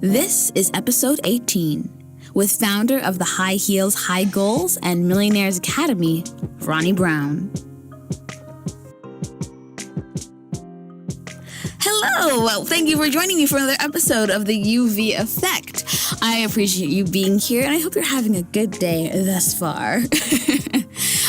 This is episode 18 with founder of the High Heels, High Goals and Millionaires Academy, Ronne Brown. Hello! Well, thank you for joining me for another episode of the UV Effect. I appreciate you being here, and I hope you're having a good day thus far.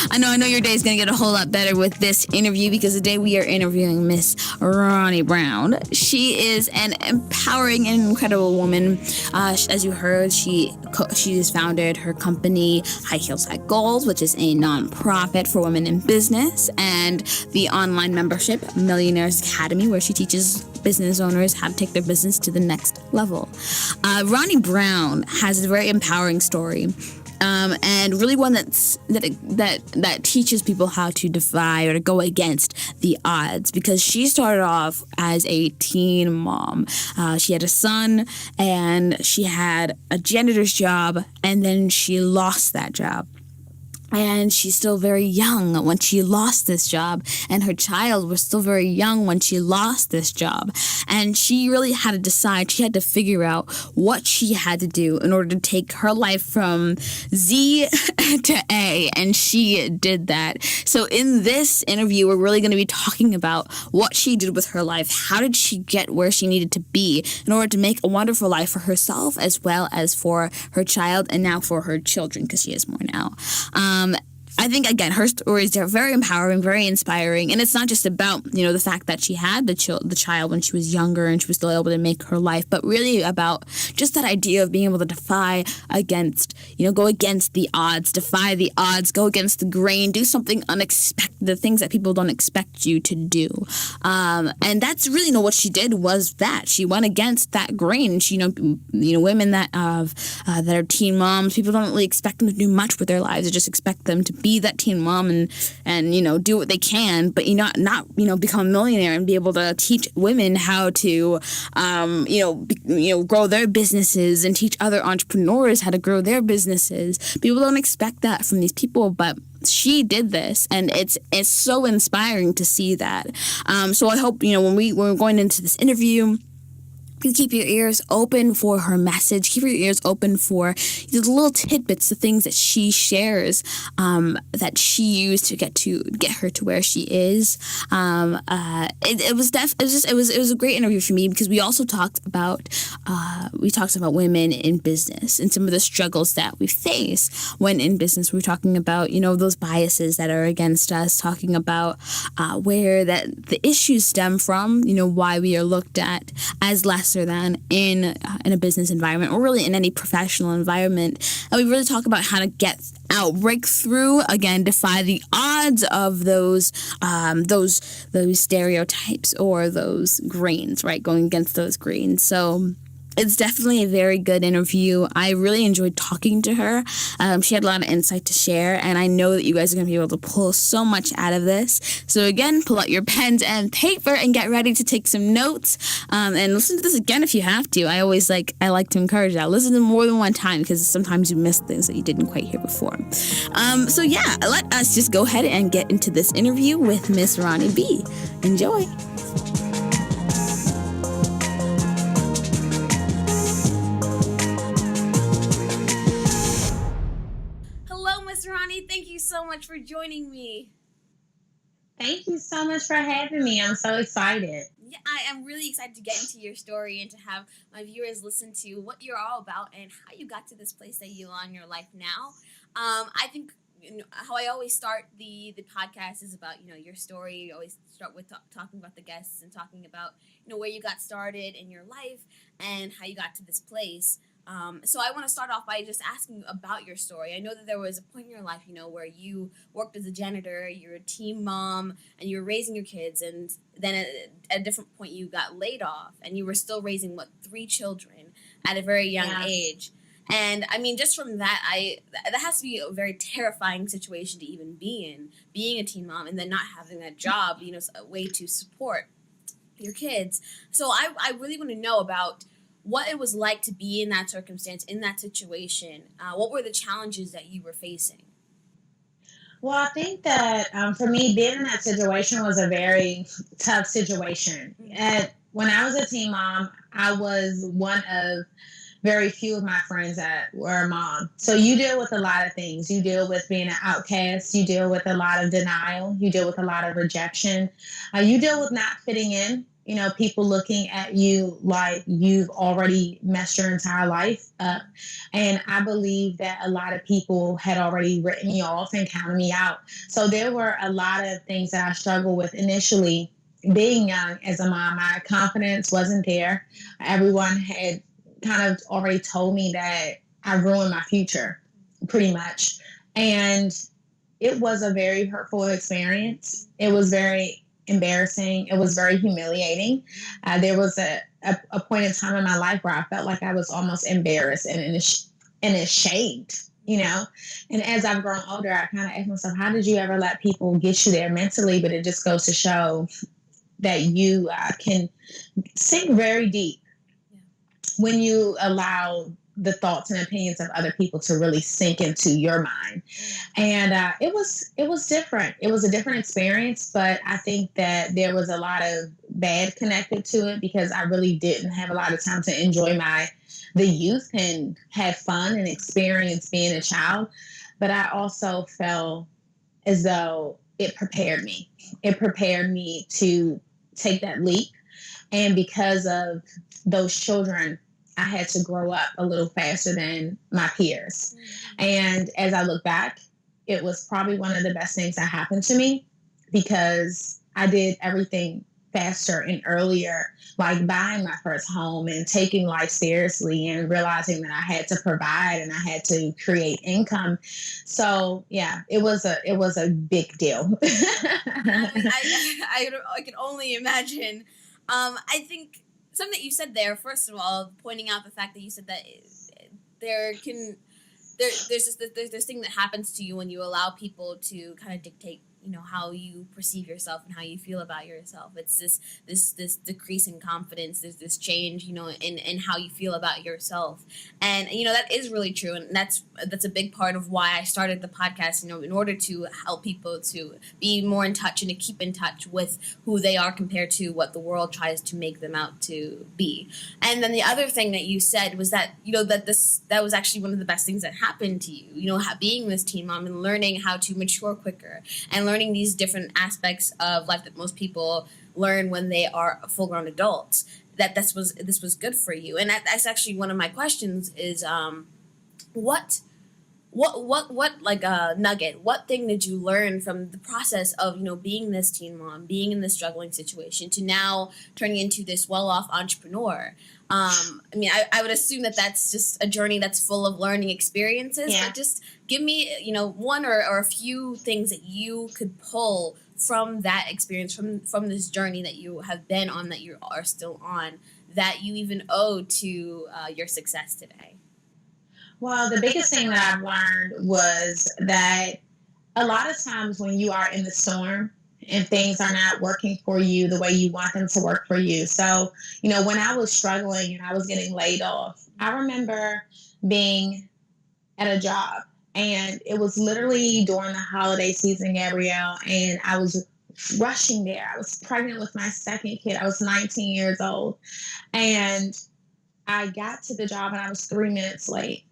I know your day is going to get a whole lot better with this interview because today we are interviewing Miss Ronne Brown. She is an empowering and incredible woman. As you heard, she has founded her company, High Heels, High Goals, which is a nonprofit for women in business, and the online membership, Millionaire's Academy, where she teaches business owners how to take their business to the next level. Ronne Brown has a very empowering story. And really one that teaches people how to defy or to go against the odds, because she started off as a teen mom. She had a son and she had a janitor's job, and then she lost that job. And she's still very young when she lost this job, and her child was still very young when she lost this job. And she really had to decide, she had to figure out what she had to do in order to take her life from Z to A, and she did that. So in this interview, we're really going to be talking about what she did with her life. How did she get where she needed to be in order to make a wonderful life for herself as well as for her child, and now for her children, because she has more now. I think, again, her stories are very empowering, very inspiring, and it's not just about, the fact that she had the child when she was younger and she was still able to make her life, but really about just that idea of being able to defy against, go against the odds, defy the odds, go against the grain, do something unexpected, the things that people don't expect you to do. And that's really, what she did was that. She went against that grain. She, women that are teen moms, people don't really expect them to do much with their lives. They just expect them to be that teen mom and do what they can, but not become a millionaire and be able to teach women how to grow their businesses and teach other entrepreneurs how to grow their businesses. People don't expect that from these people, but she did this, and it's so inspiring to see that. So I hope when we're going into this interview, you keep your ears open for her message. Keep your ears open for the little tidbits, the things that she shares, that she used to get her to where she is. It was a great interview for me, because we also talked about women in business and some of the struggles that we face when in business. We're talking about those biases that are against us, talking about where the issues stem from, why we are looked at as lesser than in a business environment, or really in any professional environment. And we really talk about how to break through, again, defy the odds of those stereotypes or those grains, right? Going against those grains. So it's definitely a very good interview. I really enjoyed talking to her. She had a lot of insight to share, and I know that you guys are going to be able to pull so much out of this. So again, pull out your pens and paper and get ready to take some notes, and listen to this again if you have to. I like to encourage that. Listen to more than one time, because sometimes you miss things that you didn't quite hear before. So yeah, let us just go ahead and get into this interview with Miss Ronne B. Enjoy. Ronne, thank you so much for joining me. Thank you so much for having me. I'm so excited. Yeah, I am really excited to get into your story and to have my viewers listen to what you're all about and how you got to this place that you are in your life now. I think how I always start the podcast is about your story. You always start with talking about the guests and talking about where you got started in your life and how you got to this place. So I want to start off by just asking you about your story. I know that there was a point in your life, where you worked as a janitor, you're a teen mom, and you were raising your kids, and then at a different point you got laid off, and you were still raising, 3 children at a very young age. And, I mean, just from that, that has to be a very terrifying situation to even be in, being a teen mom, and then not having that job, a way to support your kids. So I really want to know about what it was like to be in that circumstance, in that situation. What were the challenges that you were facing? Well, I think that for me, being in that situation was a very tough situation. when I was a teen mom, I was one of very few of my friends that were a mom. So you deal with a lot of things. You deal with being an outcast. You deal with a lot of denial. You deal with a lot of rejection. You deal with not fitting in. People looking at you like you've already messed your entire life up. And I believe that a lot of people had already written me off and counted me out. So there were a lot of things that I struggled with initially. Being young as a mom, my confidence wasn't there. Everyone had kind of already told me that I ruined my future, pretty much. And it was a very hurtful experience. It was very embarrassing. It was very humiliating. There was a point in time in my life where I felt like I was almost embarrassed and ashamed, And as I've grown older, I kind of asked myself, how did you ever let people get you there mentally? But it just goes to show that you can sink very deep when you allow the thoughts and opinions of other people to really sink into your mind. And it was different. It was a different experience, but I think that there was a lot of bad connected to it because I really didn't have a lot of time to enjoy the youth and have fun and experience being a child. But I also felt as though it prepared me. It prepared me to take that leap. And because of those children, I had to grow up a little faster than my peers. And as I look back, it was probably one of the best things that happened to me because I did everything faster and earlier, like buying my first home and taking life seriously and realizing that I had to provide and I had to create income. So yeah, it was a big deal. I can only imagine. I think something that you said there, first of all, pointing out the fact that you said that there's this thing that happens to you when you allow people to kind of dictate, how you perceive yourself and how you feel about yourself. It's this decrease in confidence. There's this change, in how you feel about yourself. And, that is really true. And that's a big part of why I started the podcast, in order to help people to be more in touch and to keep in touch with who they are compared to what the world tries to make them out to be. And then the other thing that you said was that, that was actually one of the best things that happened to you, being this teen mom and learning how to mature quicker and learning these different aspects of life that most people learn when they are full-grown adults. This was good for you, and that's actually one of my questions: is what like a nugget? What thing did you learn from the process of being this teen mom, being in this struggling situation, to now turning into this well-off entrepreneur? I would assume that that's just a journey that's full of learning experiences. Yeah. But just give me, one or a few things that you could pull from that experience, from this journey that you have been on, that you are still on, that you even owe to your success today. Well, the biggest thing that I've learned was that a lot of times when you are in the storm and things are not working for you the way you want them to work for you. So, when I was struggling and I was getting laid off, I remember being at a job and it was literally during the holiday season, Gabrielle, and I was rushing there. I was pregnant with my second kid. I was 19 years old and I got to the job and I was 3 minutes late.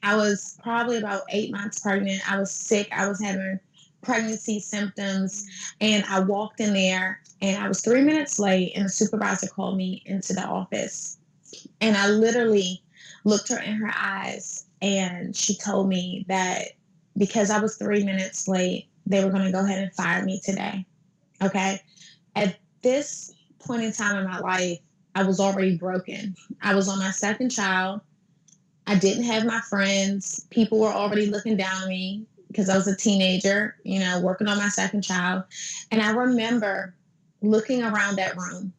I was probably about 8 months pregnant. I was sick. I was having pregnancy symptoms. And I walked in there and I was 3 minutes late and the supervisor called me into the office. And I literally looked her in her eyes and she told me that because I was 3 minutes late, they were going to go ahead and fire me today. Okay. At this point in time in my life, I was already broken. I was on my second child. I didn't have my friends. People were already looking down on me because I was a teenager, working on my second child. And I remember looking around that room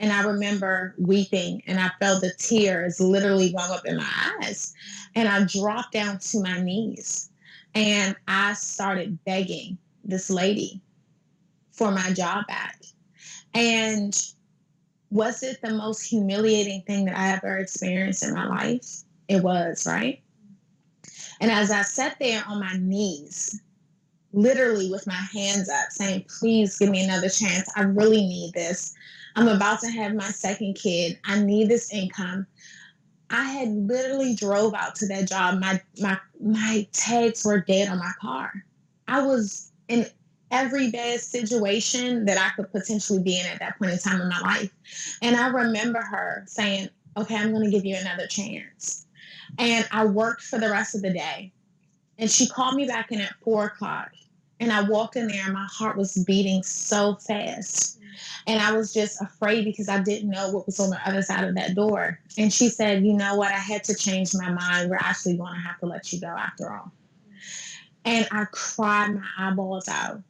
and I remember weeping and I felt the tears literally well up in my eyes. And I dropped down to my knees and I started begging this lady for my job back. And was it the most humiliating thing that I ever experienced in my life? It was, right? And as I sat there on my knees, literally with my hands up saying, please give me another chance. I really need this. I'm about to have my second kid. I need this income. I had literally drove out to that job. My tags were dead on my car. I was in every bad situation that I could potentially be in at that point in time in my life. And I remember her saying, okay, I'm going to give you another chance. And I worked for the rest of the day. And she called me back in at 4 o'clock. And I walked in there and my heart was beating so fast. And I was just afraid because I didn't know what was on the other side of that door. And she said, you know what? I had to change my mind. We're actually going to have to let you go after all. And I cried my eyeballs out.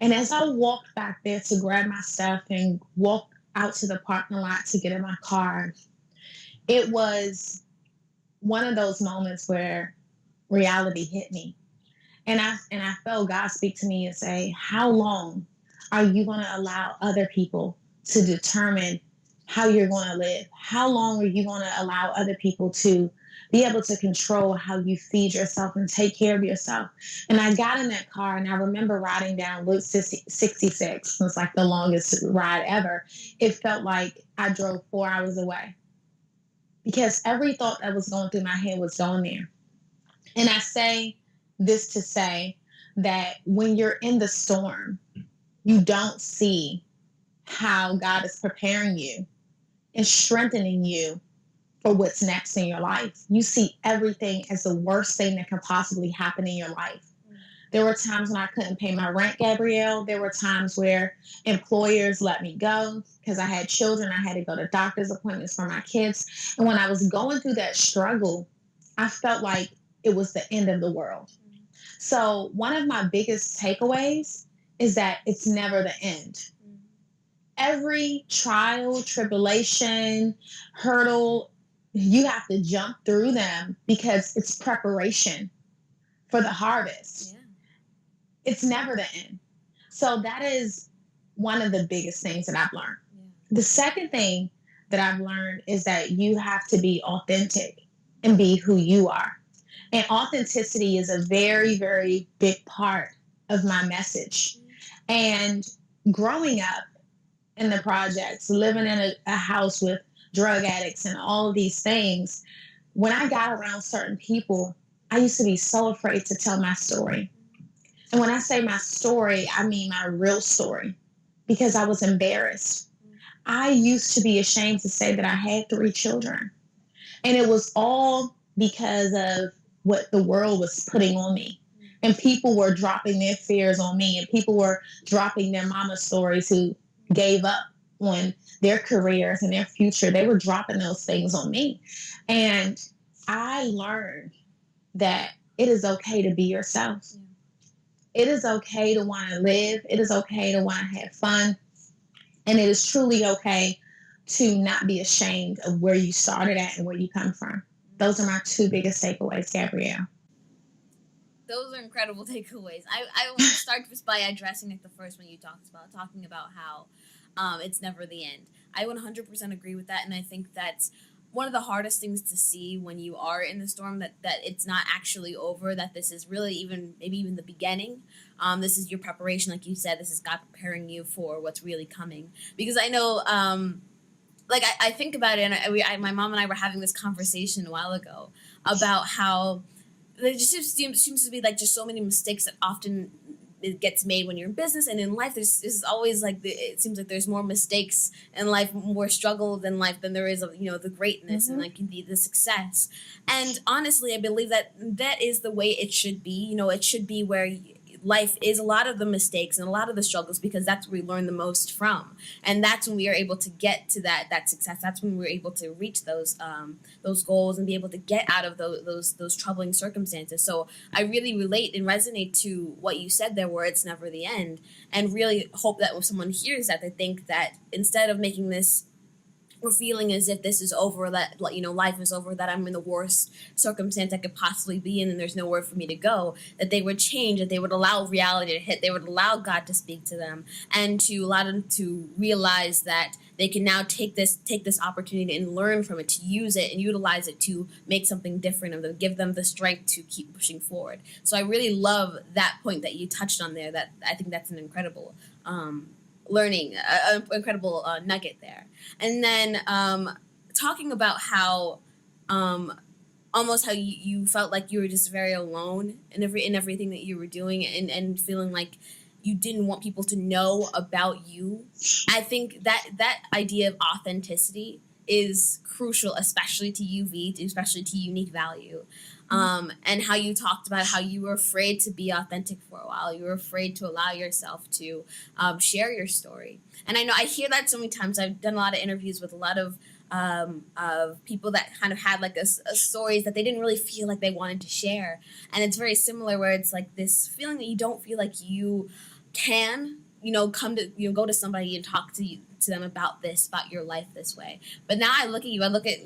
And as I walked back there to grab my stuff and walk out to the parking lot to get in my car, it was one of those moments where reality hit me. And I felt God speak to me and say, how long are you going to allow other people to determine how you're going to live? How long are you going to allow other people to be able to control how you feed yourself and take care of yourself? And I got in that car and I remember riding down Route 66. It was like the longest ride ever. It felt like I drove 4 hours away because every thought that was going through my head was going there. And I say this to say that when you're in the storm, you don't see how God is preparing you and strengthening you for what's next in your life. You see everything as the worst thing that can possibly happen in your life. There were times when I couldn't pay my rent, Gabrielle. There were times where employers let me go because I had children. I had to go to doctor's appointments for my kids. And when I was going through that struggle, I felt like it was the end of the world. So one of my biggest takeaways is that it's never the end. Every trial, tribulation, hurdle, you have to jump through them because it's preparation for the harvest. Yeah. It's never the end. So that is one of the biggest things that I've learned. Yeah. The second thing that I've learned is that you have to be authentic and be who you are. And authenticity is a very, very big part of my message. And growing up in the projects, living in a house with drug addicts and all of these things, when I got around certain people, I used to be so afraid to tell my story. And when I say my story, I mean my real story, because I was embarrassed. I used to be ashamed to say that I had 3 children. And it was all because of what the world was putting on me. And people were dropping their fears on me, and people were dropping their mama stories who gave up on their careers and their future. They were dropping those things on me. And I learned that it is okay to be yourself. It is okay to want to live. It is okay to want to have fun. And it is truly okay to not be ashamed of where you started at and where you come from. Those are my 2 biggest takeaways, Gabrielle. Those are incredible takeaways. I want to start just by addressing like the first one you talking about how it's never the end. I 100% agree with that, and I think that's one of the hardest things to see when you are in the storm, that it's not actually over, that this is really maybe even the beginning. This is your preparation, like you said. This is God preparing you for what's really coming. Because I know, I think about it, and my mom and I were having this conversation a while ago about how there just seems to be like just so many mistakes that often it gets made when you're in business and in life. There's always it seems like there's more mistakes in life, more struggle in life than there is of the greatness and like the success. And honestly, I believe that is the way it should be. It should be where life is a lot of the mistakes and a lot of the struggles, because that's where we learn the most from, and that's when we are able to get to that success. That's when we're able to reach those goals and be able to get out of those troubling circumstances. So I really relate and resonate to what you said there, where it's never the end, and really hope that when someone hears that, they think that instead of making this or feeling as if this is over, that life is over, that I'm in the worst circumstance I could possibly be in and there's nowhere for me to go, that they would change, that they would allow reality to hit, they would allow God to speak to them, and to allow them to realize that they can now take this opportunity and learn from it, to use it and utilize it to make something different, and to give them the strength to keep pushing forward. So I really love that point that you touched on there. That I think that's an incredible learning, an incredible nugget there. And then talking about how almost how you felt like you were just very alone in everything that you were doing, and feeling like you didn't want people to know about you. I think that idea of authenticity is crucial, especially to UV, especially to unique value. And how you talked about how you were afraid to be authentic for a while. You were afraid to allow yourself to share your story. And I know I hear that so many times. I've done a lot of interviews with a lot of people that kind of had like a stories that they didn't really feel like they wanted to share. And it's very similar, where it's like this feeling that you don't feel like you can, come to, go to somebody and talk to them about your life this way. But now I look at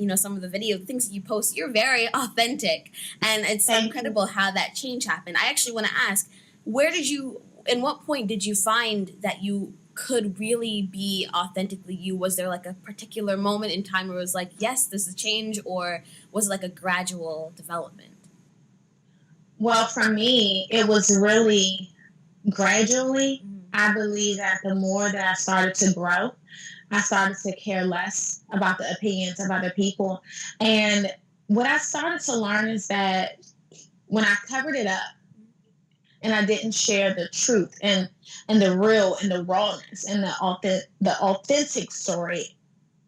you, some of the video things that you post, you're very authentic. And it's incredible how that change happened. I actually want to ask, in what point did you find that you could really be authentically you? Was there like a particular moment in time where it was like, yes, this is change, or was it like a gradual development? Well, for me, it was really gradually. I believe that the more that I started to grow, I started to care less about the opinions of other people. And what I started to learn is that when I covered it up and I didn't share the truth and the real and the rawness and the authentic story,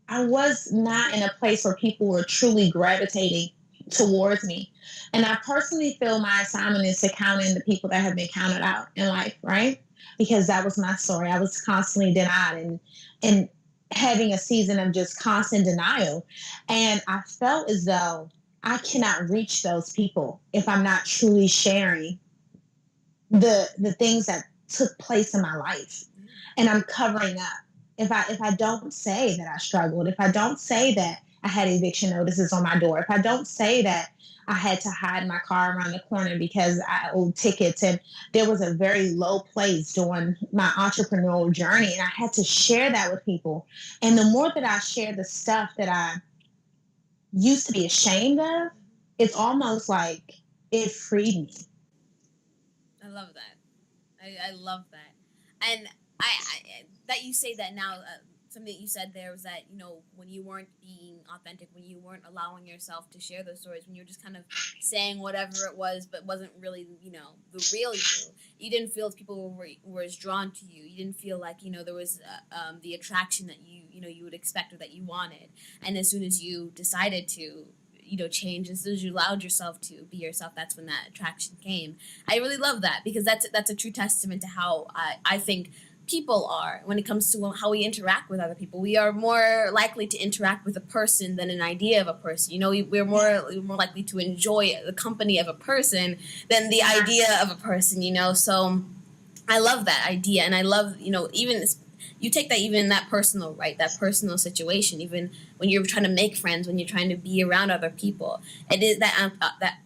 I was not in a place where people were truly gravitating towards me. And I personally feel my assignment is to count in the people that have been counted out in life, right? Because that was my story. I was constantly denied and having a season of just constant denial. And I felt as though I cannot reach those people if I'm not truly sharing the things that took place in my life. And I'm covering up. If I don't say that I struggled, if I don't say that I had eviction notices on my door, if I don't say that I had to hide my car around the corner because I owed tickets, and there was a very low place during my entrepreneurial journey, and I had to share that with people. And the more that I share the stuff that I used to be ashamed of, it's almost like it freed me. I love that. I love that. And I that you say that now, something that you said there was that, when you weren't being authentic, when you weren't allowing yourself to share those stories, when you were just kind of saying whatever it was, but wasn't really, the real you didn't feel people were as drawn to you. You didn't feel like, there was the attraction that you would expect or that you wanted. And as soon as you decided to, change, as soon as you allowed yourself to be yourself, that's when that attraction came. I really love that, because that's a true testament to how I think people are when it comes to how we interact with other people. We are more likely to interact with a person than an idea of a person. We're more likely to enjoy the company of a person than the idea of a person. So I love that idea, and I love even you take that even in that personal, right, that personal situation, even when you're trying to make friends, when you're trying to be around other people, it is that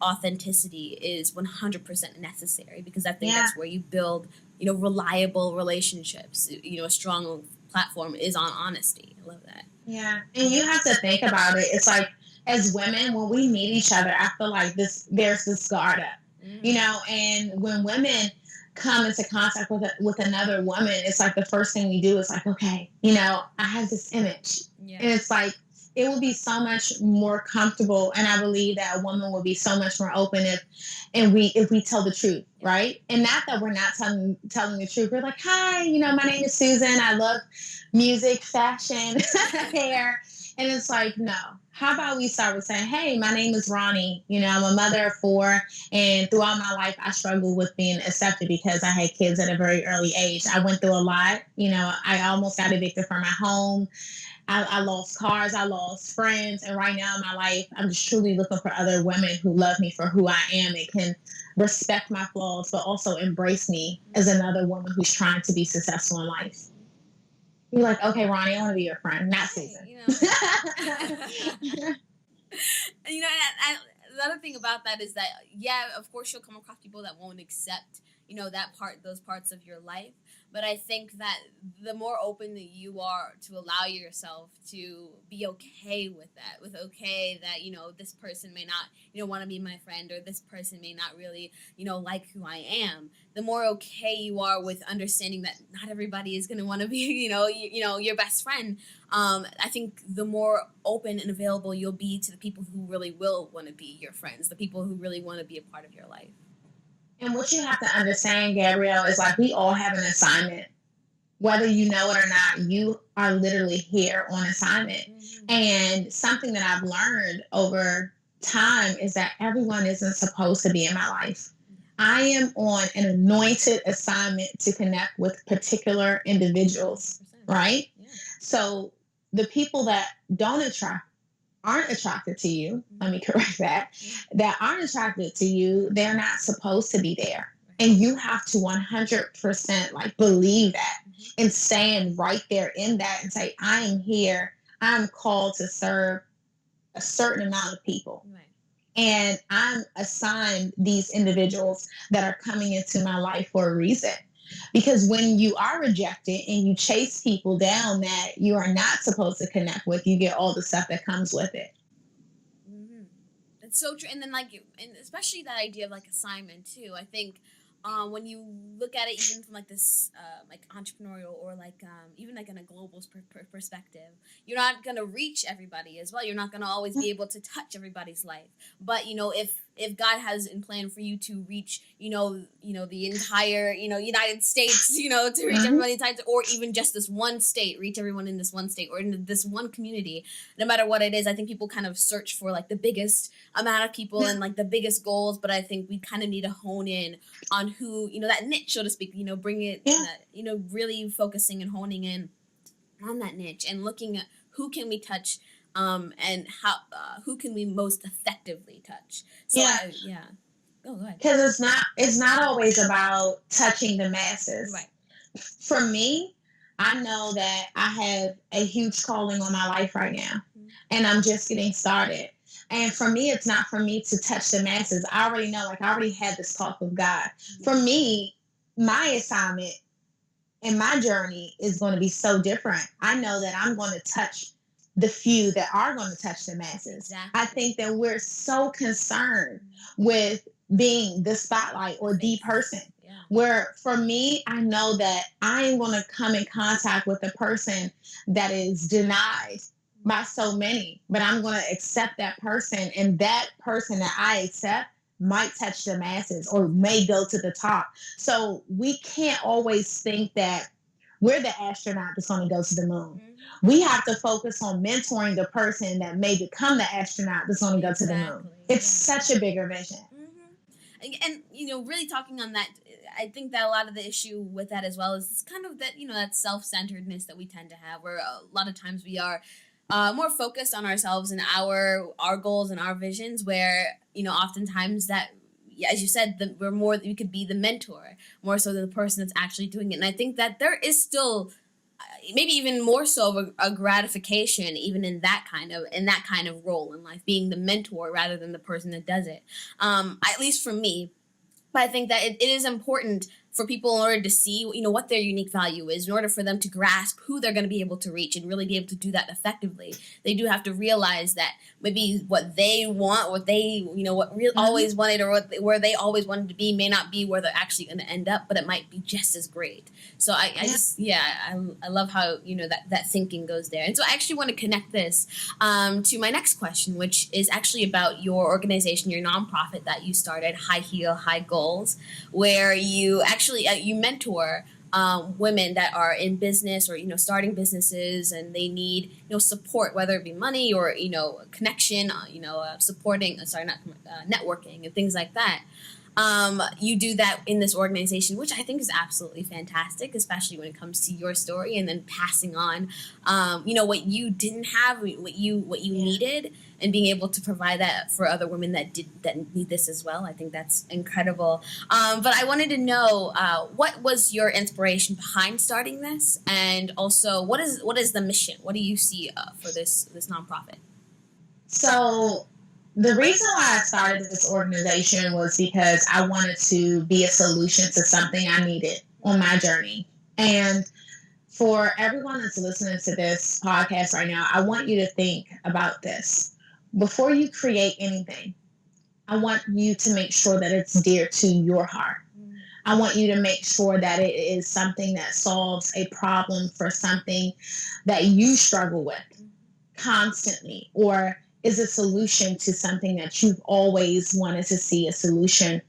authenticity is 100% necessary, because I think that's where you build reliable relationships. A strong platform is on honesty. I love that. Yeah, and you have to think about it. It's like, as women, when we meet each other, I feel like there's this guard up, and when women come into contact with another woman, it's like the first thing we do is like, okay, I have this image, and it's like it will be so much more comfortable, and I believe that a woman will be so much more open if we tell the truth, right? And not that we're not telling the truth. We're like, hi, my name is Susan. I love music, fashion, hair, and it's like, no. How about we start with saying, hey, my name is Ronne. I'm a mother of 4. And throughout my life, I struggled with being accepted because I had kids at a very early age. I went through a lot. I almost got evicted from my home. I lost cars. I lost friends. And right now in my life, I'm just truly looking for other women who love me for who I am and can respect my flaws, but also embrace me as another woman who's trying to be successful in life. You're like, okay, Ronne, I want to be your friend, not Susan. And the other thing about that is that, of course you'll come across people that won't accept, those parts of your life. But I think that the more open that you are to allow yourself to be okay with that, this person may not, want to be my friend, or this person may not really, like who I am. The more okay you are with understanding that not everybody is going to want to be, your best friend. I think the more open and available you'll be to the people who really will want to be your friends, the people who really want to be a part of your life. And what you have to understand, Gabrielle, is like we all have an assignment. Whether you know it or not, you are literally here on assignment. Mm-hmm. And something that I've learned over time is that everyone isn't supposed to be in my life. I am on an anointed assignment to connect with particular individuals, 100%. Right? Yeah. So the people that aren't attracted to you, let me correct that aren't attracted to you, they're not supposed to be there. And you have to 100% like believe that and stand right there in that and say, I am here. I'm called to serve a certain amount of people. Right. And I'm assigned these individuals that are coming into my life for a reason. Because when you are rejected and you chase people down that you are not supposed to connect with, you get all the stuff that comes with it. Mm-hmm. It's so true. And then and especially that idea of like assignment too. I think when you look at it even from like this like entrepreneurial or like even like in a global perspective, you're not going to reach everybody as well. You're not going to always be able to touch everybody's life. But if God has in plan for you to reach the entire United States, to reach everybody inside, or even just this one state, reach everyone in this one state or in this one community, no matter what it is, I think people kind of search for like the biggest amount of people and like the biggest goals. But I think we kind of need to hone in on who, that niche, so to speak, bring it, really focusing and honing in on that niche and looking at who can we touch and how, who can we most effectively touch. So go ahead. Because it's not always about touching the masses. Right. For me, I know that I have a huge calling on my life right now, and I'm just getting started. And for me, it's not for me to touch the masses. I already know, like I already had this talk with God. For me, my assignment and my journey is going to be so different. I know that I'm going to touch the few that are going to touch the masses. Exactly. I think that we're so concerned with being the spotlight or the person. Yeah. Where for me, I know that I am going to come in contact with a person that is denied by so many, but I'm going to accept that person, and that person that I accept might touch the masses or may go to the top. So we can't always think that we're the astronaut that's going to go to the moon. Mm-hmm. We have to focus on mentoring the person that may become the astronaut that's going to go to the moon. It's such a bigger vision. Mm-hmm. And, really talking on that, I think that a lot of the issue with that as well is this kind of that, that self-centeredness that we tend to have, where a lot of times we are more focused on ourselves and our goals and our visions, where, oftentimes that, as you said, we could be the mentor more so than the person that's actually doing it. And I think that there is still maybe even more so of a gratification even in that kind of role in life, being the mentor rather than the person that does it. At least for me. But I think that it is important for people in order to see, what their unique value is, in order for them to grasp who they're going to be able to reach and really be able to do that effectively. They do have to realize that maybe what they want, what they, always wanted, or where they always wanted to be may not be where they're actually going to end up, but it might be just as great. So I love how, that thinking goes there. And so I actually want to connect this to my next question, which is actually about your organization, your nonprofit that you started, High Heel, High Goals, where you actually you mentor women that are in business or starting businesses, and they need support, whether it be money or connection, supporting networking and things like that. You do that in this organization, which I think is absolutely fantastic, especially when it comes to your story and then passing on, what you didn't have, what you needed, and being able to provide that for other women that need this as well. I think that's incredible. But I wanted to know, what was your inspiration behind starting this, and also what is the mission? What do you see for this nonprofit? So the reason why I started this organization was because I wanted to be a solution to something I needed on my journey. And for everyone that's listening to this podcast right now, I want you to think about this. Before you create anything, I want you to make sure that it's dear to your heart. I want you to make sure that it is something that solves a problem for something that you struggle with constantly, or is a solution to something that you've always wanted to see a solution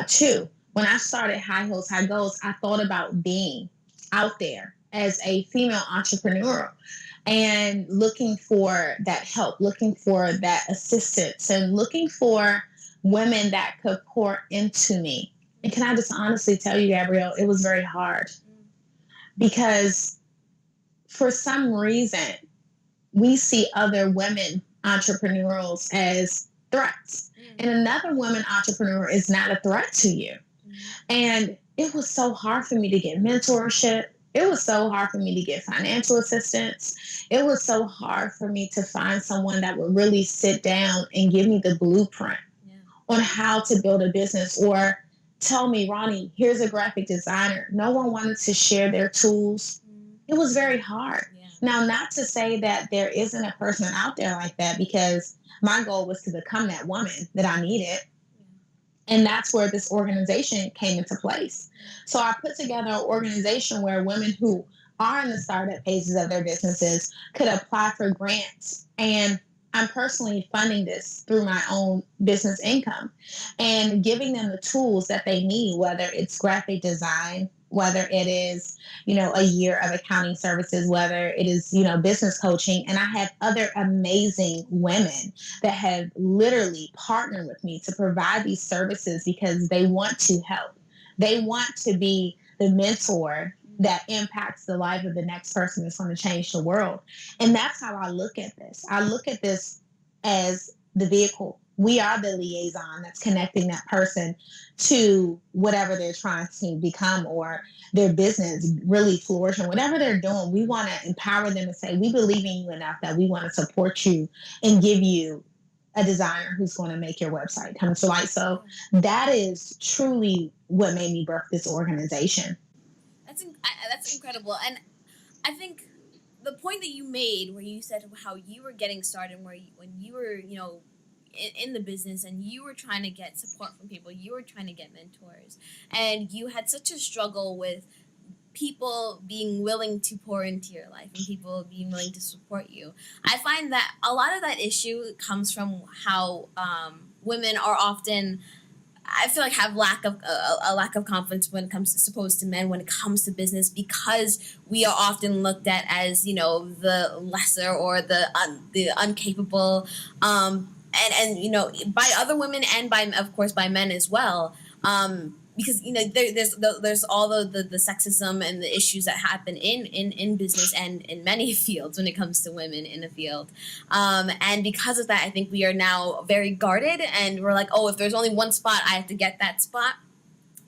to. When I started High Heels, High Goals, I thought about being out there as a female entrepreneur and looking for that help, looking for that assistance, and looking for women that could pour into me. And can I just honestly tell you, Gabrielle, it was very hard because for some reason, we see other women entrepreneurs as threats. And another woman entrepreneur is not a threat to you. And it was so hard for me to get mentorship. It was so hard for me to get financial assistance. It was so hard for me to find someone that would really sit down and give me the blueprint on how to build a business, or tell me, Ronnie, here's a graphic designer. No one wanted to share their tools. It was very hard. Now, not to say that there isn't a person out there like that, because my goal was to become that woman that I needed. And that's where this organization came into place. So I put together an organization where women who are in the startup phases of their businesses could apply for grants. And I'm personally funding this through my own business income and giving them the tools that they need, whether it's graphic design, whether it is, a year of accounting services, whether it is, business coaching. And I have other amazing women that have literally partnered with me to provide these services because they want to help. They want to be the mentor that impacts the life of the next person that's going to change the world. And that's how I look at this. I look at this as the vehicle. We are the liaison that's connecting that person to whatever they're trying to become, or their business really flourishing, whatever they're doing. We want to empower them and say, we believe in you enough that we want to support you and give you a designer who's going to make your website come to life. So that is truly what made me birth this organization. That's incredible. And I think the point that you made where you said how you were getting started, when you were, in the business and you were trying to get support from people, you were trying to get mentors, and you had such a struggle with people being willing to pour into your life and people being willing to support you. I find that a lot of that issue comes from how women are often, I feel like, have a lack of confidence when it comes to, opposed to men, when it comes to business, because we are often looked at as, the lesser or the incapable, and by other women and of course by men as well, because there's all the sexism and the issues that happen in business and in many fields when it comes to women in a field, and because of that, I think we are now very guarded, and we're like, oh, if there's only one spot, I have to get that spot.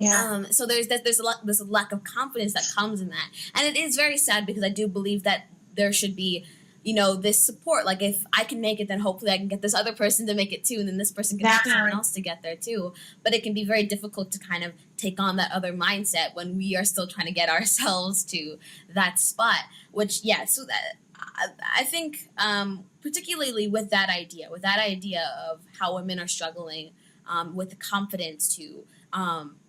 So there's a lack of confidence that comes in that, and it is very sad, because I do believe that there should be, this support. Like, if I can make it, then hopefully I can get this other person to make it too, and then this person can help someone else to get there too. But it can be very difficult to kind of take on that other mindset when we are still trying to get ourselves to that spot. So that I think, particularly with that idea of how women are struggling with the confidence to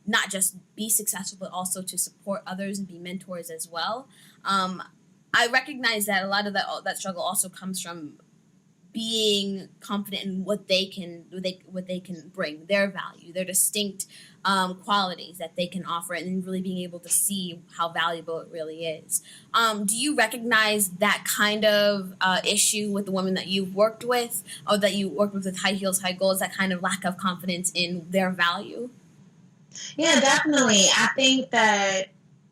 not just be successful, but also to support others and be mentors as well. I recognize that a lot of that struggle also comes from being confident in what they can bring, their value, their distinct qualities that they can offer, and really being able to see how valuable it really is. Do you recognize that kind of issue with the women that you've worked with, or that you worked with High Heels, High Goals, that kind of lack of confidence in their value? Yeah, definitely. I think that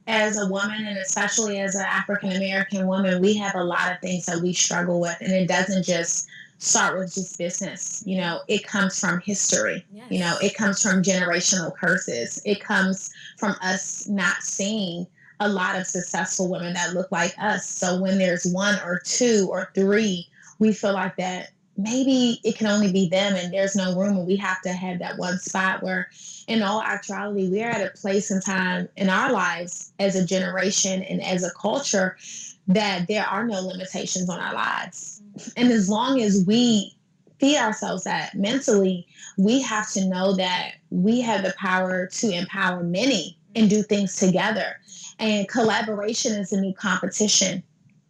as a woman, and especially as an African American woman, we have a lot of things that we struggle with, and it doesn't just start with just business. It comes from history. Yes. It comes from generational curses. It comes from us not seeing a lot of successful women that look like us. So when there's one or two or three, we feel like that maybe it can only be them and there's no room, and we have to have that one spot where, in all actuality, we're at a place and time in our lives as a generation and as a culture that there are no limitations on our lives. And as long as we feed ourselves that mentally, we have to know that we have the power to empower many and do things together. And collaboration is the new competition.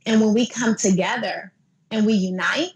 And when we come together and we unite,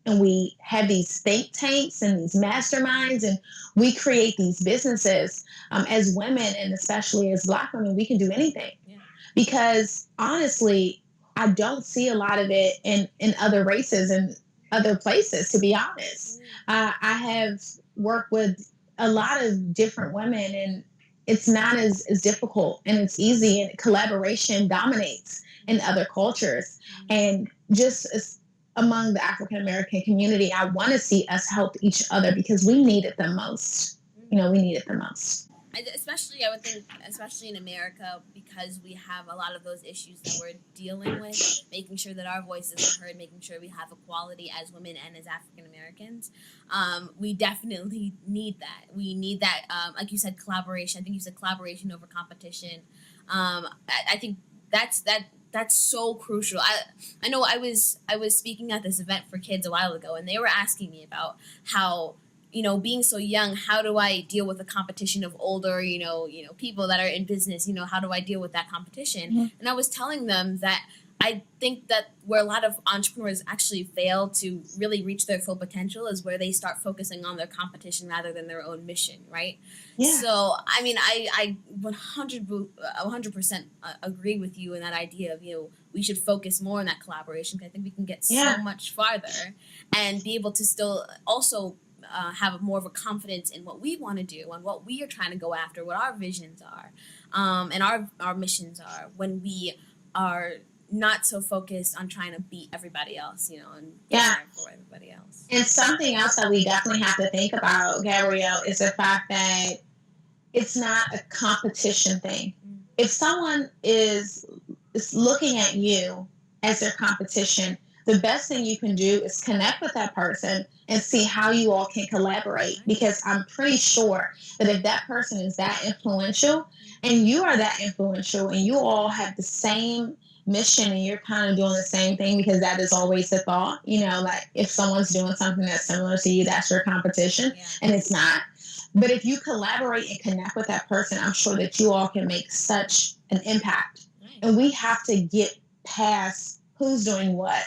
and we have these think tanks and these masterminds, and we create these businesses, as women, and especially as Black women, we can do anything. Yeah. Because honestly, I don't see a lot of it in other races and other places, to be honest. I have worked with a lot of different women, and it's not as difficult, and it's easy, and collaboration dominates in other cultures. And just among the African American community, I want to see us help each other because we need it the most. We need it the most. Especially, I would think, especially in America, because we have a lot of those issues that we're dealing with, making sure that our voices are heard, making sure we have equality as women and as African Americans. We definitely need that. We need that, like you said, collaboration. I think you said collaboration over competition. I think that's so crucial. I know I was speaking at this event for kids a while ago, and they were asking me about how, being so young, how do I deal with the competition of older, people that are in business, how do I deal with that competition? Mm-hmm. And I was telling them that I think that where a lot of entrepreneurs actually fail to really reach their full potential is where they start focusing on their competition rather than their own mission, right? Yeah. So, I mean, I 100% agree with you in that idea of, we should focus more on that collaboration, because I think we can get so much farther and be able to still also have more of a confidence in what we want to do and what we are trying to go after, what our visions are, and our missions are, when we are not so focused on trying to beat everybody else, and for everybody else. And something else that we definitely have to think about, Gabrielle, is the fact that it's not a competition thing. Mm-hmm. If someone is looking at you as their competition, the best thing you can do is connect with that person and see how you all can collaborate. Because I'm pretty sure that if that person is that influential and you are that influential and you all have the same mission and you're kind of doing the same thing, because that is always the thought, like if someone's doing something that's similar to you, that's your competition, and it's not. But if you collaborate and connect with that person, I'm sure that you all can make such an impact. And we have to get past who's doing what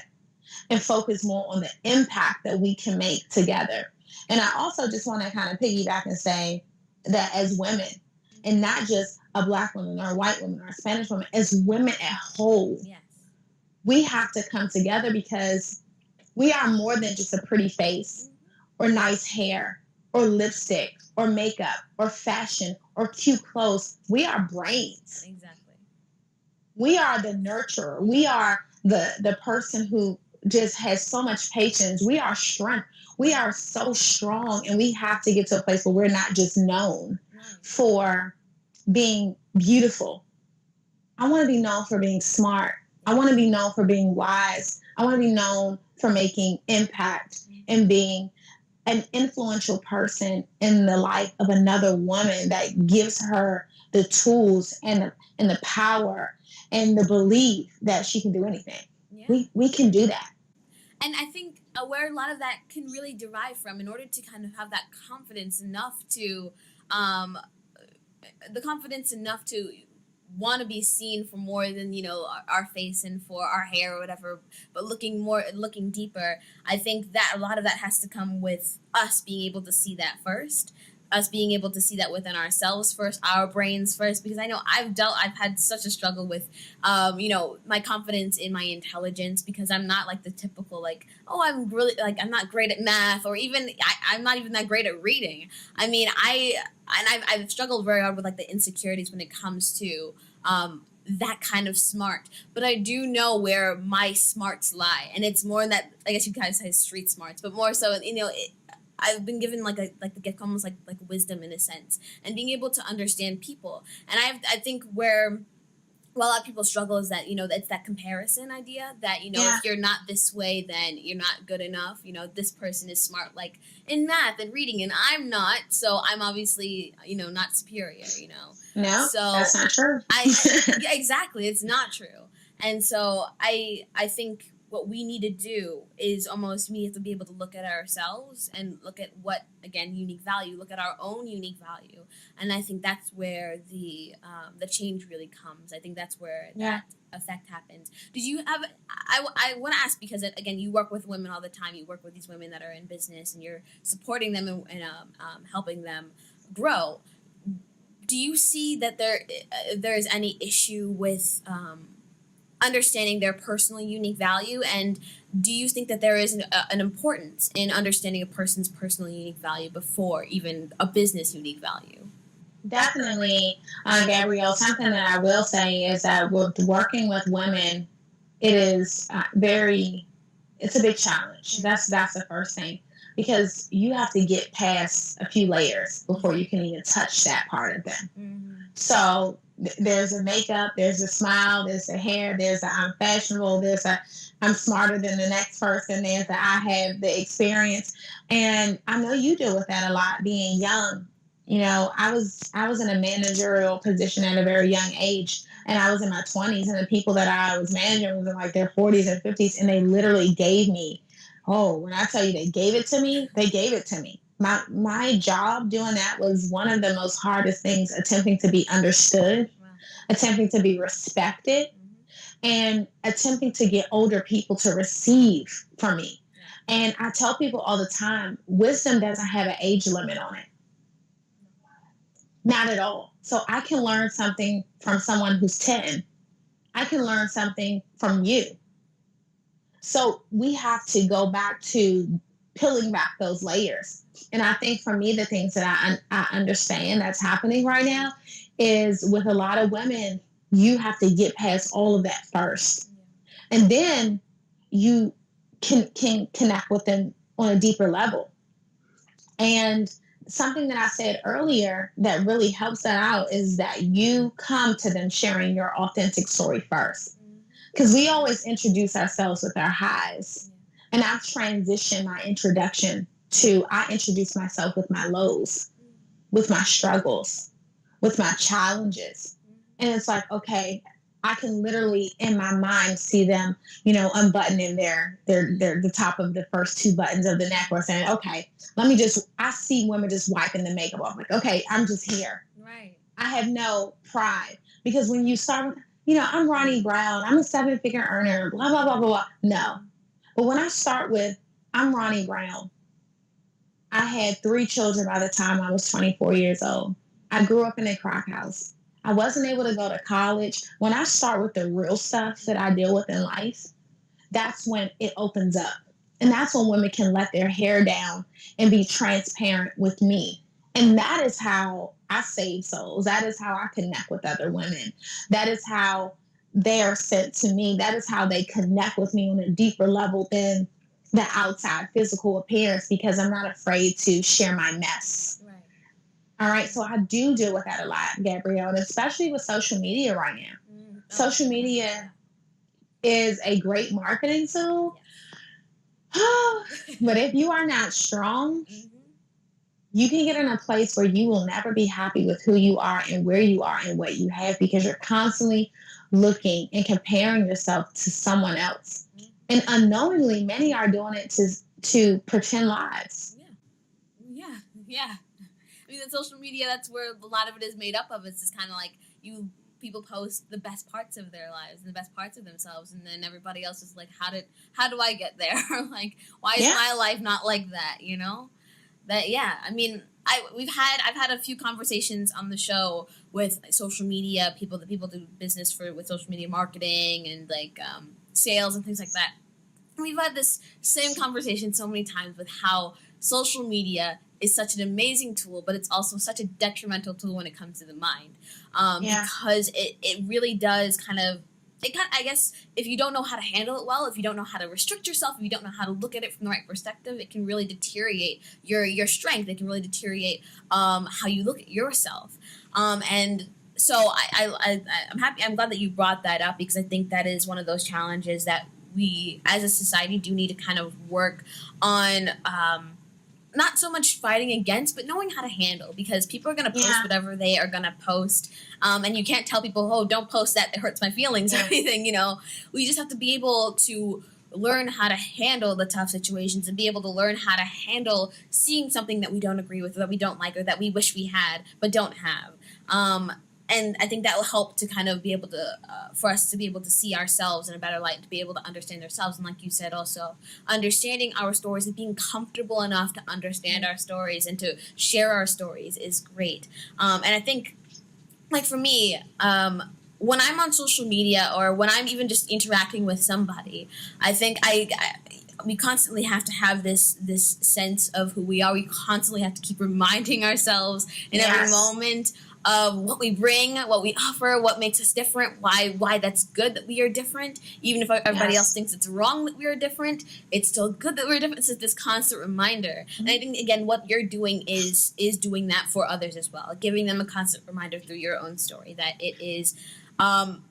and focus more on the impact that we can make together. And I also just want to kind of piggyback and say that as women, and not just a Black woman or a white woman or a Spanish woman, as women at whole, we have to come together, because we are more than just a pretty face or nice hair or lipstick or makeup or fashion or cute clothes. We are brains. Exactly. We are the nurturer. We are the person who just has so much patience. We are strength. We are so strong, and we have to get to a place where we're not just known for being beautiful. I want to be known for being smart. I want to be known for being wise. I want to be known for making impact and being an influential person in the life of another woman, that gives her the tools and the power and the belief that she can do anything. Yeah. We can do that. And I think where a lot of that can really derive from, in order to kind of have that confidence enough to want to be seen for more than, our face and for our hair or whatever, but looking deeper, I think that a lot of that has to come with us being able to see that first, us being able to see that within ourselves first, our brains first, because I know I've had such a struggle with, my confidence in my intelligence, because I'm not like the typical, I'm really, I'm not great at math, or even, I'm not even that great at reading. I mean, I've struggled very hard with the insecurities when it comes to, that kind of smart, but I do know where my smarts lie, and it's more in that, I guess you guys say street smarts, but more so, I've been given the gift, almost like wisdom in a sense, and being able to understand people. And I think where well, a lot of people struggle is that, it's that comparison idea that, if you're not this way, then you're not good enough. This person is smart, like in math and reading, and I'm not. So I'm obviously, not superior. No, So that's not true. Yeah, exactly. It's not true. And so I think what we need to do is we have to be able to look at ourselves and look at what, again, unique value, look at our own unique value. And I think that's where the change really comes. I think that's where that effect happens. Did you have, I want to ask, because again, you work with women all the time. You work with these women that are in business and you're supporting them and helping them grow. Do you see that there is any issue with understanding their personal unique value, and do you think that there is an importance in understanding a person's personal unique value before even a business unique value? Definitely, Gabrielle. Something that I will say is that with working with women, it is it's a big challenge. That's the first thing, because you have to get past a few layers before you can even touch that part of them. Mm-hmm. So there's the makeup, there's the smile, there's the hair, there's the I'm fashionable, there's the I'm smarter than the next person, there's the I have the experience. And I know you deal with that a lot being young. I was in a managerial position at a very young age, and I was in my 20s, and the people that I was managing was in like their 40s and 50s, and they literally gave me, when I tell you they gave it to me, they gave it to me. My job doing that was one of the most hardest things, attempting to be understood, attempting to be respected, and attempting to get older people to receive from me. And I tell people all the time, wisdom doesn't have an age limit on it. Not at all. So I can learn something from someone who's 10. I can learn something from you. So we have to go back to peeling back those layers. And I think for me, the things that I understand that's happening right now is with a lot of women, you have to get past all of that first. And then you can connect with them on a deeper level. And something that I said earlier that really helps that out is that you come to them sharing your authentic story first. Because we always introduce ourselves with our highs. And I've transitioned my introduction to, I introduce myself with my lows, with my struggles, with my challenges. And it's like, okay, I can literally in my mind see them, unbuttoning the top of the first two buttons of the neck, or saying, okay, I see women just wiping the makeup off. Like, okay, I'm just here. Right. I have no pride, because when you start, I'm Ronne Brown, I'm a 7-figure earner, blah, blah, blah, blah, blah. No. But when I start with, I'm Ronne Brown, I had 3 children by the time I was 24 years old. I grew up in a crack house. I wasn't able to go to college. When I start with the real stuff that I deal with in life, that's when it opens up. And that's when women can let their hair down and be transparent with me. And that is how I save souls. That is how I connect with other women. That is how they are sent to me. That is how they connect with me on a deeper level than the outside physical appearance, because I'm not afraid to share my mess. Right. All right. So I do deal with that a lot, Gabrielle, and especially with social media right now. Social media is a great marketing tool. But if you are not strong, you can get in a place where you will never be happy with who you are and where you are and what you have, because you're constantly looking and comparing yourself to someone else. And unknowingly, many are doing it to pretend lives. Yeah. I mean, in social media, that's where a lot of it is made up of. It's just kind of like people post the best parts of their lives and the best parts of themselves, and then everybody else is like, how do I get there? Like, why is my life not like that? I mean, I've had a few conversations on the show with social media people do business with social media marketing and like sales and things like that. And we've had this same conversation so many times with how social media is such an amazing tool, but it's also such a detrimental tool when it comes to the mind, because it really does I guess if you don't know how to handle it well, if you don't know how to restrict yourself, if you don't know how to look at it from the right perspective, it can really deteriorate your strength. It can really deteriorate how you look at yourself. And I'm happy. I'm glad that you brought that up, because I think that is one of those challenges that we as a society do need to kind of work on. Not so much fighting against, but knowing how to handle, because people are going to post whatever they are going to post. And you can't tell people, oh, don't post that, it hurts my feelings or anything, We just have to be able to learn how to handle the tough situations and be able to learn how to handle seeing something that we don't agree with, or that we don't like, or that we wish we had but don't have. And I think that will help to kind of be able to, for us to be able to see ourselves in a better light, to be able to understand ourselves. And like you said, also understanding our stories and being comfortable enough to understand our stories and to share our stories is great. And I think, like for me, when I'm on social media or when I'm even just interacting with somebody, I think we constantly have to have this sense of who we are. We constantly have to keep reminding ourselves in every moment of what we bring, what we offer, what makes us different, why that's good that we are different. Even if everybody else thinks it's wrong that we are different, it's still good that we're different. It's this constant reminder. And I think, again, what you're doing is doing that for others as well, giving them a constant reminder through your own story that it is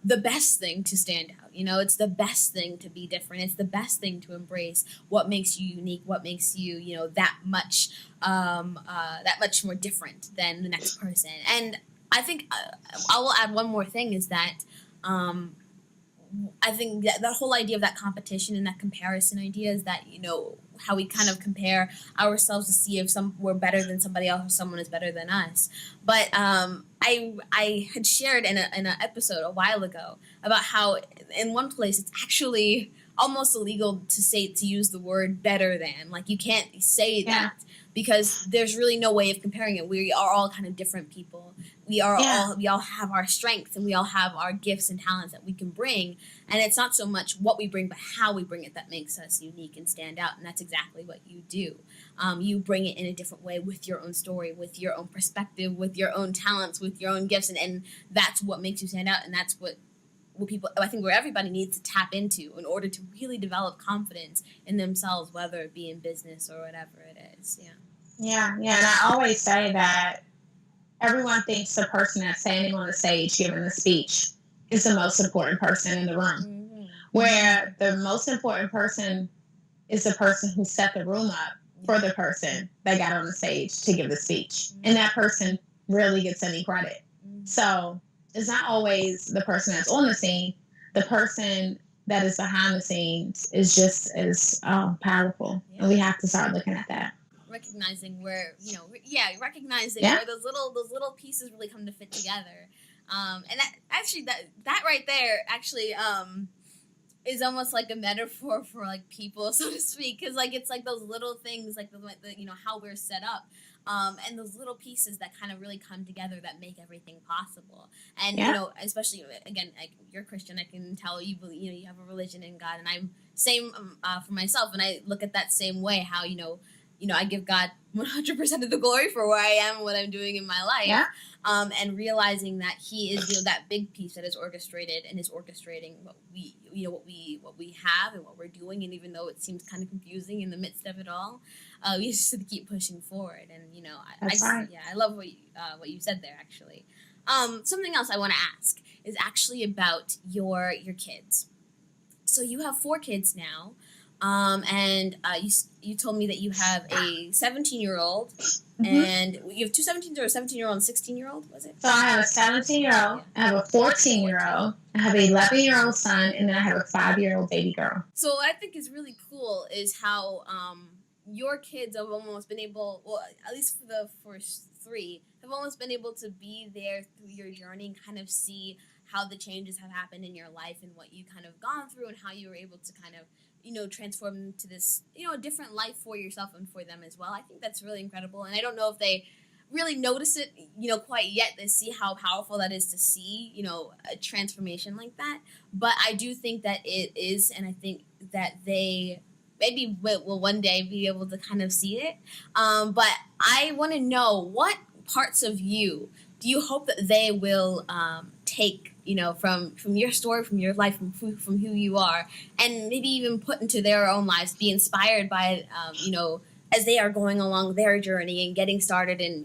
the best thing to stand out. It's the best thing to be different. It's the best thing to embrace what makes you unique, what makes you, that much more different than the next person. And I think I will add one more thing, is that I think that whole idea of that competition and that comparison idea is that, how we kind of compare ourselves to see if we're better than somebody else or someone is better than us. But I had shared in an episode a while ago about how in one place it's actually almost illegal to use the word better than. Like, you can't say that, because there's really no way of comparing it. We are all kind of different people. We all have our strengths, and we all have our gifts and talents that we can bring. And it's not so much what we bring, but how we bring it that makes us unique and stand out. And that's exactly what you do. You bring it in a different way, with your own story, with your own perspective, with your own talents, with your own gifts. And that's what makes you stand out. And that's what people, I think, where everybody needs to tap into in order to really develop confidence in themselves, whether it be in business or whatever it is. Yeah. And I always say that everyone thinks the person that's standing on the stage giving the speech is the most important person in the room, where the most important person is the person who set the room up for the person that got on the stage to give the speech. And that person rarely gets any credit. So it's not always the person that's on the scene. The person that is behind the scenes is just as powerful. And we have to start looking at that. Recognizing where, where those little pieces really come to fit together. And that right there actually is almost like a metaphor for like people, so to speak, because like it's like those little things, like the how we're set up, and those little pieces that kind of really come together that make everything possible. And especially again, you're Christian, I can tell you believe, you have a religion in God, and I'm same for myself, and I look at that same way. How I give God 100% of the glory for where I am and what I'm doing in my life. And realizing that He is, that big piece that is orchestrated and is orchestrating what we have and what we're doing. And even though it seems kind of confusing in the midst of it all, we just have to keep pushing forward. And I love what you said there. Actually, something else I want to ask is actually about your kids. So you have 4 kids now. And you told me that you have a 17-year-old, and you have 2 17s, or a 17-year-old and 16-year-old, was it? So I have a 17-year-old, I have a 14-year-old, I have an 11-year-old son, and then I have a 5-year-old baby girl. So what I think is really cool is how your kids have almost been able, well, at least for the first 3, have almost been able to be there through your journey and kind of see how the changes have happened in your life and what you kind of gone through and how you were able to kind of transform into this, a different life for yourself and for them as well. I think that's really incredible. And I don't know if they really notice it, quite yet. They see how powerful that is to see, a transformation like that. But I do think that it is, and I think that they maybe will one day be able to kind of see it. But I want to know, what parts of you do you hope that they will take, from your story, from your life, from who you are, and maybe even put into their own lives, be inspired by, as they are going along their journey and getting started in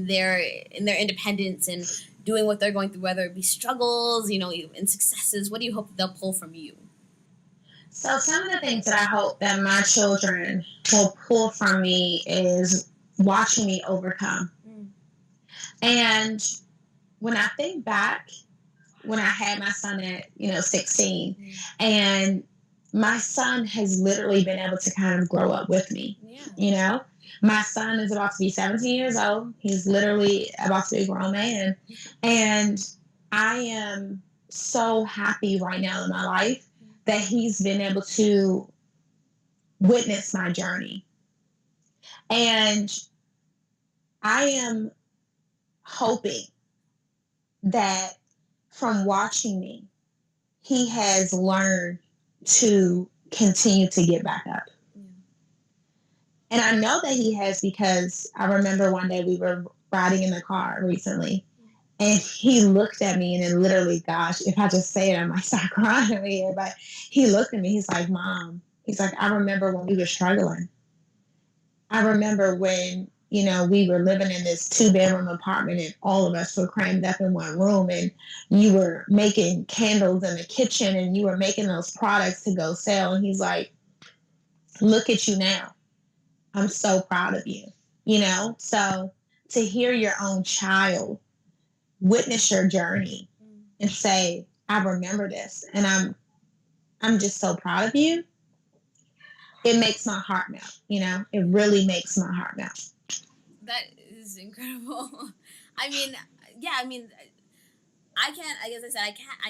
their independence and doing what they're going through, whether it be struggles, and successes? What do you hope that they'll pull from you? So some of the things that I hope that my children will pull from me is watching me overcome. And when I think back, when I had my son at, 16, and my son has literally been able to kind of grow up with me, My son is about to be 17 years old. He's literally about to be a grown man. And I am so happy right now in my life that he's been able to witness my journey. And I am hoping that from watching me, he has learned to continue to get back up. And I know that he has, because I remember one day we were riding in the car recently, and he looked at me, and then literally, gosh, if I just say it, I might start crying here, but he looked at me, he's like, Mom, he's like, I remember when we were struggling. I remember when, we were living in this 2-bedroom apartment, and all of us were crammed up in one room, and you were making candles in the kitchen, and you were making those products to go sell. And he's like, look at you now. I'm so proud of you, So to hear your own child witness your journey and say, I remember this, and I'm just so proud of you. It makes my heart melt, It really makes my heart melt. That is incredible. I mean, I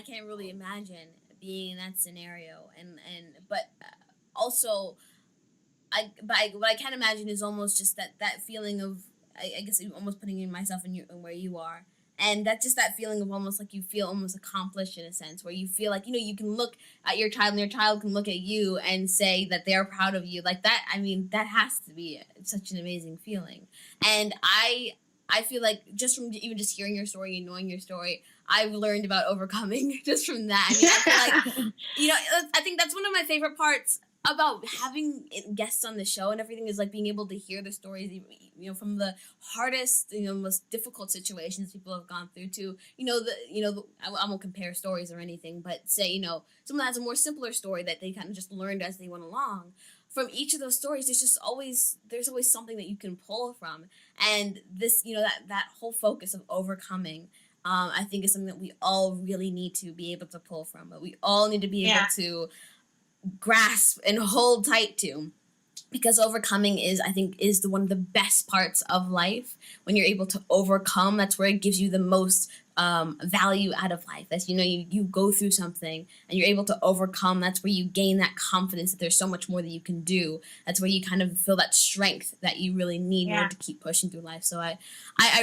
can't really imagine being in that scenario, but also, what I can imagine is almost just that feeling of, I guess, almost putting myself in where you are. And that's just that feeling of almost like you feel almost accomplished in a sense, where you feel like, you can look at your child and your child can look at you and say that they're proud of you. Like that, that has to be such an amazing feeling. And I feel like just from even just hearing your story and knowing your story, I've learned about overcoming just from that. I feel like, I think that's one of my favorite parts about having guests on the show and everything, is like being able to hear the stories, from the hardest, most difficult situations people have gone through to, I won't compare stories or anything, but say, someone has a more simpler story that they kind of just learned as they went along. From each of those stories, there's always something that you can pull from. And this, that whole focus of overcoming, I think is something that we all really need to be able to pull from, but we all need to be able to grasp and hold tight to, because overcoming is one of the best parts of life. When you're able to overcome, that's where it gives you the most value out of life. As you go through something and you're able to overcome, that's where you gain that confidence that there's so much more that you can do. That's where you kind of feel that strength that you really need in order to keep pushing through life. So I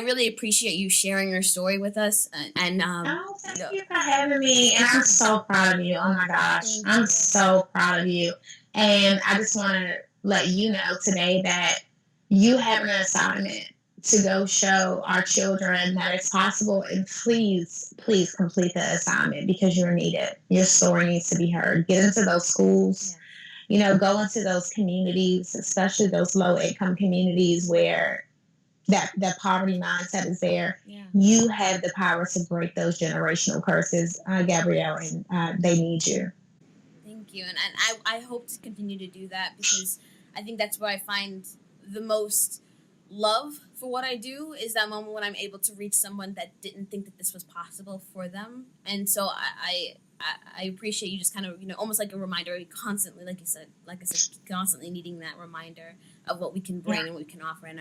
really appreciate you sharing your story with us. Thank you for having me. And I'm so proud of you. Oh my gosh. I'm so proud of you. And I just want to let you know today that you have an assignment to go show our children that it's possible. And please, please complete the assignment, because you're needed. Your story needs to be heard. Get into those schools, go into those communities, especially those low-income communities where that poverty mindset is there. Yeah. You have the power to break those generational curses, Gabrielle, and they need you. Thank you. And I hope to continue to do that, because I think that's where I find the most love for what I do, is that moment when I'm able to reach someone that didn't think that this was possible for them. And so I appreciate you just kind of, almost like a reminder, constantly, like I said, constantly needing that reminder of what we can bring and what we can offer. And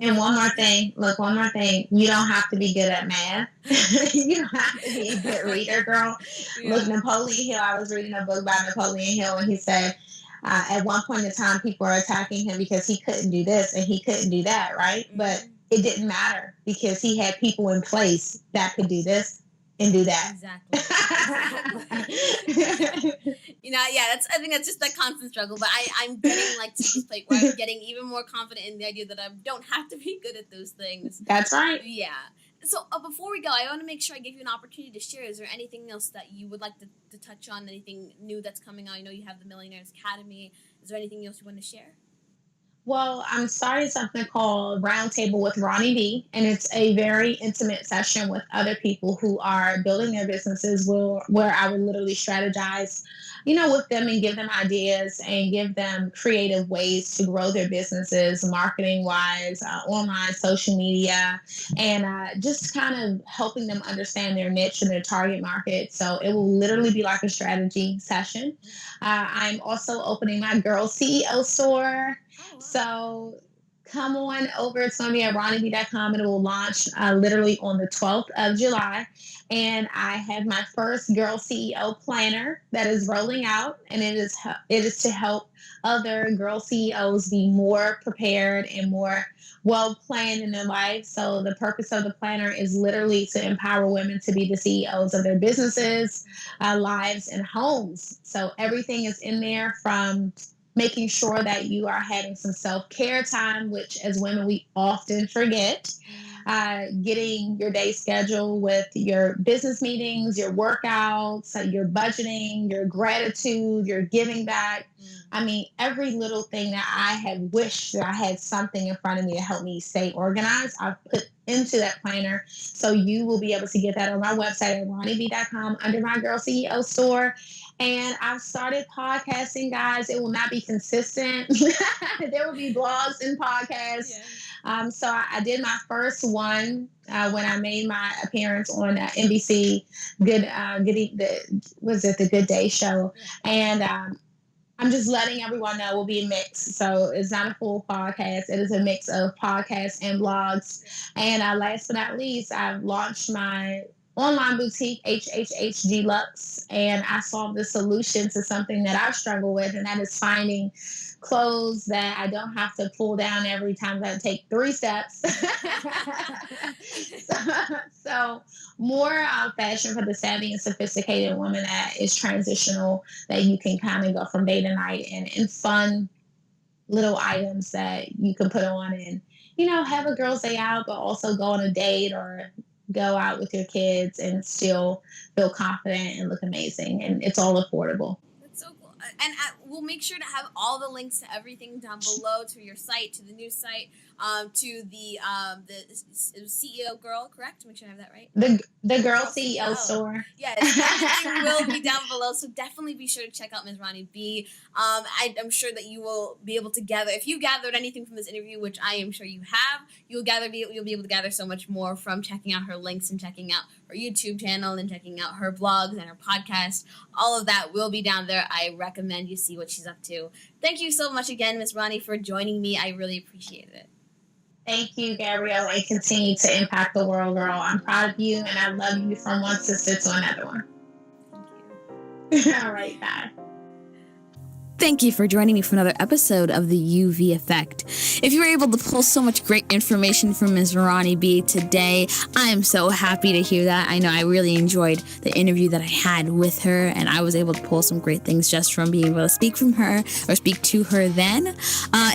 and one more thing, you don't have to be good at math. You don't have to be a good reader, girl. Yeah. Look, Napoleon Hill, I was reading a book by Napoleon Hill, and he said, at one point in time, people were attacking him because he couldn't do this and he couldn't do that, right? Mm-hmm. But it didn't matter, because he had people in place that could do this and do that. Exactly. I think that's just that constant struggle. But I'm getting to this place where I'm getting even more confident in the idea that I don't have to be good at those things. That's right. Yeah. So before we go, I want to make sure I give you an opportunity to share. Is there anything else that you would like to touch on? Anything new that's coming out? I know you have the Millionaires Academy. Is there anything else you want to share? Well, I'm starting something called Roundtable with Ronnie B, and it's a very intimate session with other people who are building their businesses. Where I would literally strategize, with them and give them ideas and give them creative ways to grow their businesses, marketing wise, online, social media, and just kind of helping them understand their niche and their target market. So it will literally be like a strategy session. I'm also opening my Girl CEO store. So come on over. It's going to be at RonnieB.com, and it will launch literally on the 12th of July. And I have my first Girl CEO planner that is rolling out, and it is to help other girl CEOs be more prepared and more well planned in their life. So the purpose of the planner is literally to empower women to be the CEOs of their businesses, lives, and homes. So everything is in there, from making sure that you are having some self-care time, which as women we often forget. Getting your day scheduled with your business meetings, your workouts, your budgeting, your gratitude, your giving back. I mean, every little thing that I had wished that I had something in front of me to help me stay organized, I've put into that planner. So you will be able to get that on my website at RonnieB.com under my Girl CEO store. And I've started podcasting, guys. It will not be consistent. There will be blogs and podcasts. Yeah. So I did my first one when I made my appearance on NBC. The Good Day Show, and I'm just letting everyone know it will be a mix. So it's not a full podcast. It is a mix of podcasts and blogs. And last but not least, I've launched my online boutique, HHH Lux, and I solved the solution to something that I struggle with, and that is finding clothes that I don't have to pull down every time I take 3 steps. so more fashion for the savvy and sophisticated woman that is transitional, that you can kind of go from day to night, and fun little items that you can put on and, have a girl's day out, but also go on a date or go out with your kids and still feel confident and look amazing. And it's all affordable. That's so cool. And we'll make sure to have all the links to everything down below, to your site, to the new site, to the CEO Girl, correct? Make sure I have that right. The Girl CEO store. Yes, everything will be down below. So definitely be sure to check out Ms. Ronne B. I'm sure that you will be able to gather, if you gathered anything from this interview, which I am sure you have, you'll be able to gather so much more from checking out her links and checking out her YouTube channel and checking out her blogs and her podcast. All of that will be down there. I recommend you see what she's up to. Thank you so much again, Ms. Ronne, for joining me. I really appreciate it. Thank you, Gabrielle, and continue to impact the world, girl. I'm proud of you, and I love you from one sister to another one. Thank you. All right, bye. Thank you for joining me for another episode of the UV Effect. If you were able to pull so much great information from Ms. Ronne B today, I am so happy to hear that. I know I really enjoyed the interview that I had with her, and I was able to pull some great things just from being able to speak to her then.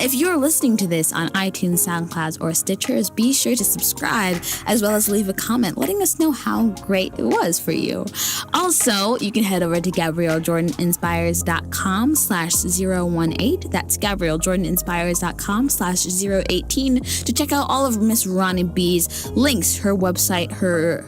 If you're listening to this on iTunes, SoundCloud, or Stitchers, be sure to subscribe, as well as leave a comment letting us know how great it was for you. Also, you can head over to GabrielleJordanInspires.com/018. That's GabrielleJordanInspires.com/018 to check out all of Miss Ronne B's links, her website, her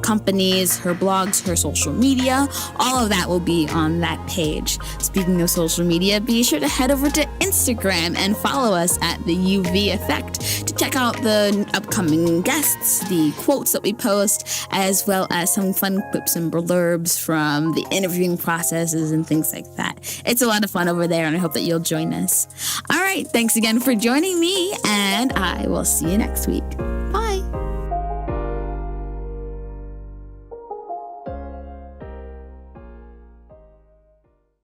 companies, her blogs, her social media. All of that will be on that page. Speaking of social media, be sure to head over to Instagram and follow us at the UV Effect to check out the upcoming guests, the quotes that we post, as well as some fun quips and blurbs from the interviewing processes and things like that. It's a lot of fun over there, and I hope that you'll join us. All right, thanks again for joining me, and I will see you next week.